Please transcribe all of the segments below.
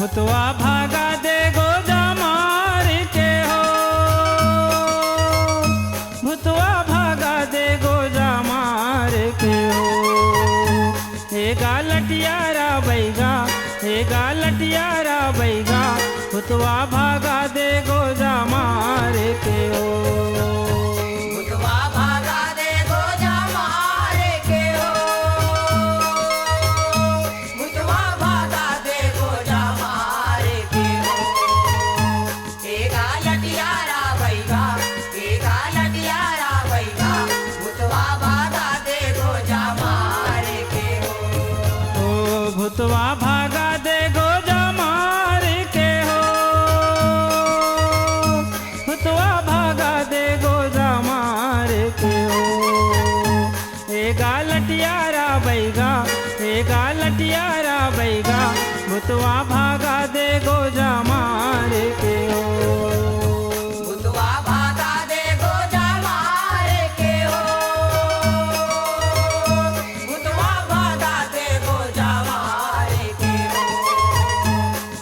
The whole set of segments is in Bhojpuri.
भूतवा भागा दे गोजा मार के हो, भूतवा भागा दे गोजा मार के हो। हे गालटियारा बैगा, हे गालटियारा बैगा, भूतवा भागा दे गोजा मार के हो। भूतवा भागा दे गोजा मार के हो, भूतवा भागा दे गोजा मार के हो। हे गालटियारा बैगा, हे गालटियारा बैगा, भूतवा भागा दे गोजा मार के हो। ओ भूतवा भागा दे गोजा मार के हो, भूतवा भागा दे गोजा मार के हो। हे गालटियारा बैगा, हे गालटियारा बैगा, भूतवा भागा दे गोजा मार के हो। भूतवा भागा दे गोजा मार के हो, भूतवा भागा दे गोजा मार के हो।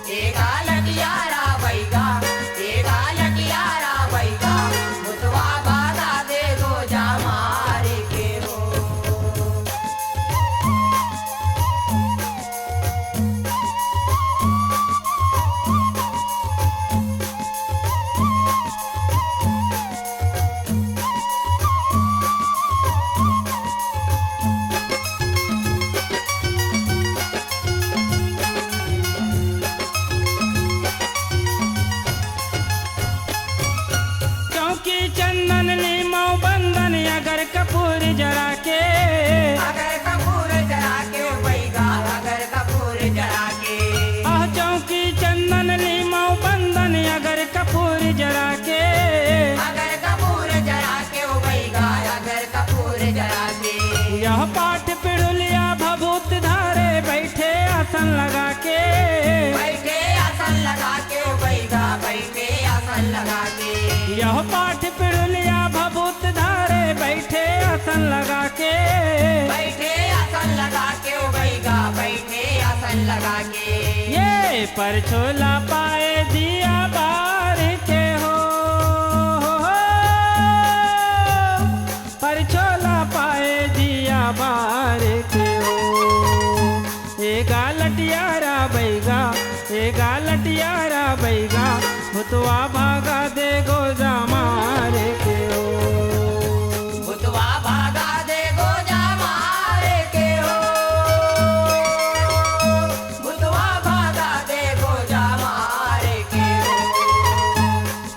हे गालटियारा बैगा, हे गालटियारा बैगा, भूतवा भागा दे गोजा मार के हो। क्योंकि चंदन लीमो बंधन अगर कपूर जरा के, अगर कपूर जला के बैगा, अगर कपूर जला के, आह चौकी चंदन लीमो बंधन अगर कपूर जरा के। अगर कपूर जला के बैगा, अगर कपूर जला के। यह पाठ पिड़ुलिया भभूत धारे बैठे आसन लगा के, बैठे आसन लगा के बैगा, बैठे आसन लगा के। यह पाठ पिड़ुलिया भभूत धारे बैठे आसन लगा के। बैठे आसन लगा के बैगा, बैठे आसन लगा के। ये पर छोला पाए दिया बार के हो, पर छोला पाए दिया बार के हो। ए गालटियारा बैगा, ए गालटियारा बैगा, भूतवा भागा दे गोजा मार के हो। भूतवा भागा दे गोजा मार के हो, भूतवा भागा दे गोजा मार के हो।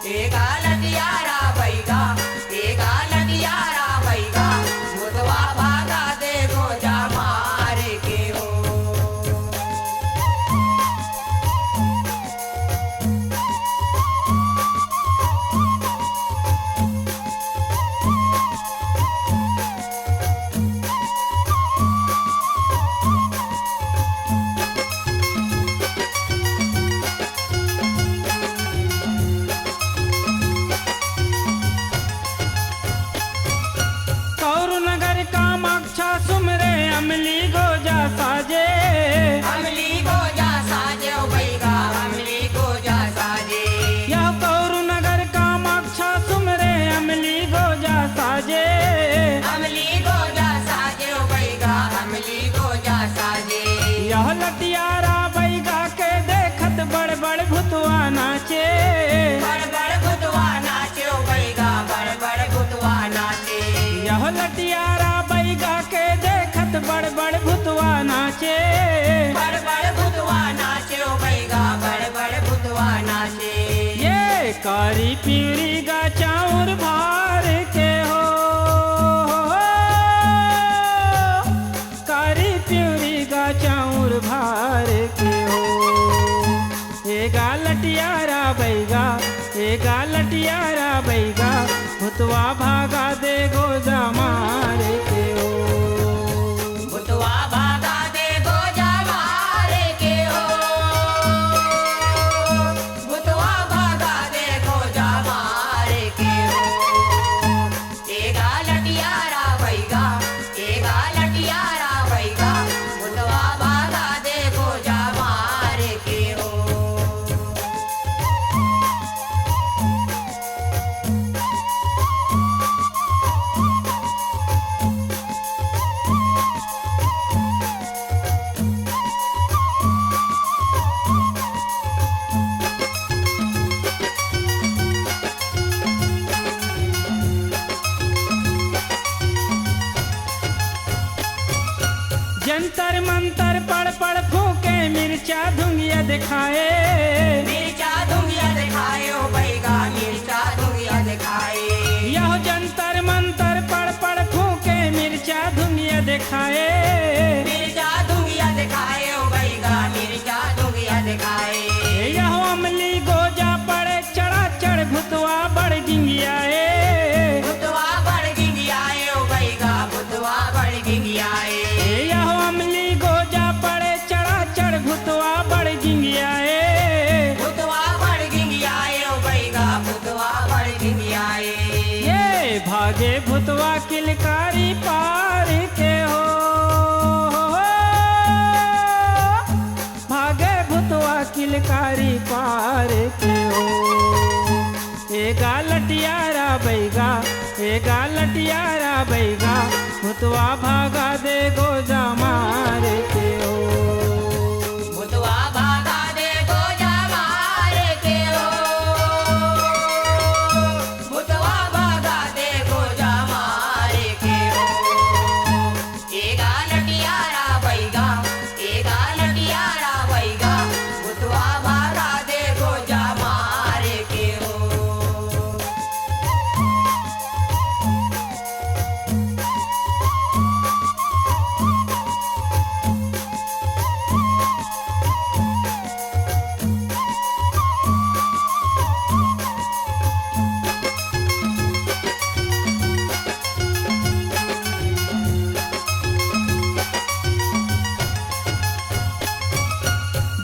हे गालटियारा बैगा, हे गालटियारा बैगा, भूतवा भागा दे गोजा मार के हो। कौरु नगर कामाक्षा सुमरे अमली गोजा साजे, अमली गोजा साजे बैगा, अमली गोजा साजे। यह कौरु नगर कामाक्षा सुमरे अमली गोजा साजे। अमली गोजा साजे बैगा, अमली गोजा साजे। यह लटियारा बैगा के देखत बड़ बड़ भूतवा नाचे, बड़ बड़ भूतवा नाचे बैगा, बड़ बड़ भूतवा नाचे। यह लटियारा बैगा के देखत बड़ बड़ भूतवा नाचे। बड़ बड़ भूतवा नाचे बैगा, बड़ बड़ भूतवा नाचे। ये कारी पीरी गा चाउर भार के हो, कारी पीरी गा चाउर भार के हो। ए गालटियारा बैगा, ए गालटियारा बैगा, भूतवा भागा दे गोजा मार के हो। भूतवा भागा दे गोजा मार के हो, भूतवा भागा दे गोजा मार के हो। हे गालटियारा बैगा, हे गालटियारा बैगा, भूतवा भागा दे गोजा मार के हो। मिर्चा धुंगिया दिखाए। मिर्चा धुंगिया दिखाए ओ बैगा मिर्चा धुंगिया दिखाए। यह जंतर मंतर पड़ पड़ फूके मिर्चा धुंगिया दिखाए। मिर्चा धुंगिया दिखाए ओ बैगा मिर्चा धुंगिया दिखाए। यह अमली गोजा पड़े चढ़ा चढ़ भुतवा बड़ गिंगियाए। भुतवा बड़ गिंगियाए ओ बैगा भुतवा बड़ गिंगियाए। यह अमली गोजा पड़े चढ़ा चढ़ भुतवा बड़ गिंगियाए। भुतवा बड़ गिंगियाए ओ बैगा भुतवा बड़ गिंगियाए। ये भागे भुतवा किलकारी पार के हो। भागे भुतवा किलकारी पार के हो। एगा लटियारा बैगा एगा लटियारा बैगा भुतवा भागा दे गोजा मार के हो। भुतवा भागा दे गोजा मारे के हो। भुतवा भागा दे गोजा मारे के हो। एगा लटियारा बैगा एगा लटियारा बैगा भुतवा भागा दे गोजा मारे के हो।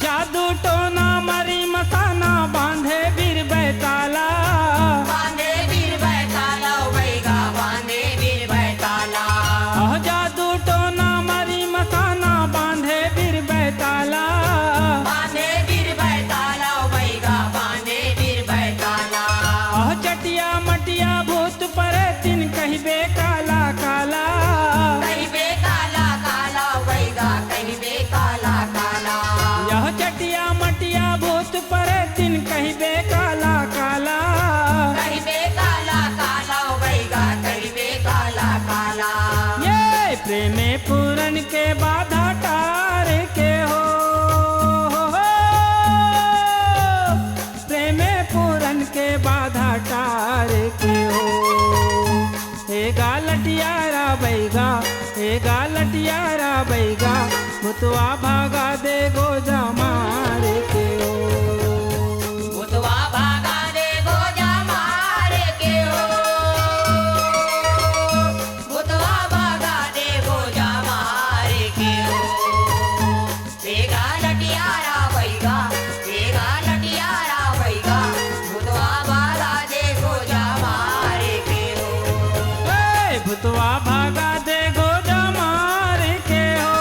जादू टोना मरी मसाना बांधे बीर बैताला। बांधे बीर बैताला ओ बैगा बांधे बीर बैताला। जादू टोना मरी मसाना बांधे बीर बैताला। बांधे बीर बैताला ओ बैगा बांधे बीर बैताला। चटिया मटिया भूत परे तिन कहिबे काला काला। कहिबे काला काला ओ बैगा कहिबे काला काला। यह चटिया मटिया भूत परे तिन कहिबे काला काला। कहिबे काला काला ओ बैगा कहिबे काला काला। ये प्रेमे पूरन के बाधा टार के हो। प्रेमे पूरन के बाधा टार के हो। एगा लटियारा बैगा एगा लटियारा बैगा भुतवा भागा दे गोजा मार के हो। भुतवा भागा दे गोजा मारे के हो। भुतवा भागा दे गोजा मारे के हो। एगा लटियारा बैगा एगा लटियारा बैगा भुतवा भागा दे गोजा मारे के हो। भुतवा भागा दे गोजा मार के हो।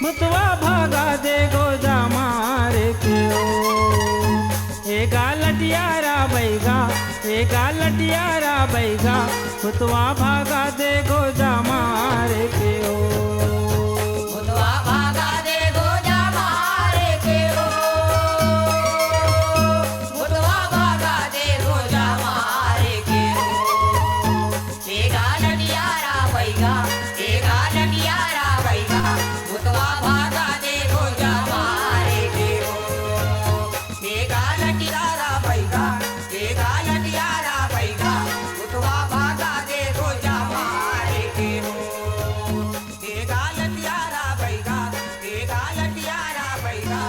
भुतवा भागा दे गोजा मार के हो। एगा लटियारा बैगा एगा लटियारा बैगा भुतवा भागा दे गोजा मार के हो। भुतवा भागा दे गोजा मारे के हो। भुतवा भागा दे गोजा मारे के हो। एगा लटियारा बैगा एगा लटियारा बैगा भुतवा भागा दे गोजा मारे के हो। एगा लटियारा बैगा एगा लटियारा बैगा भुतवा भागा दे गोजा मारे के हो। एगा लटियारा बैगा एगा लटियारा बैगा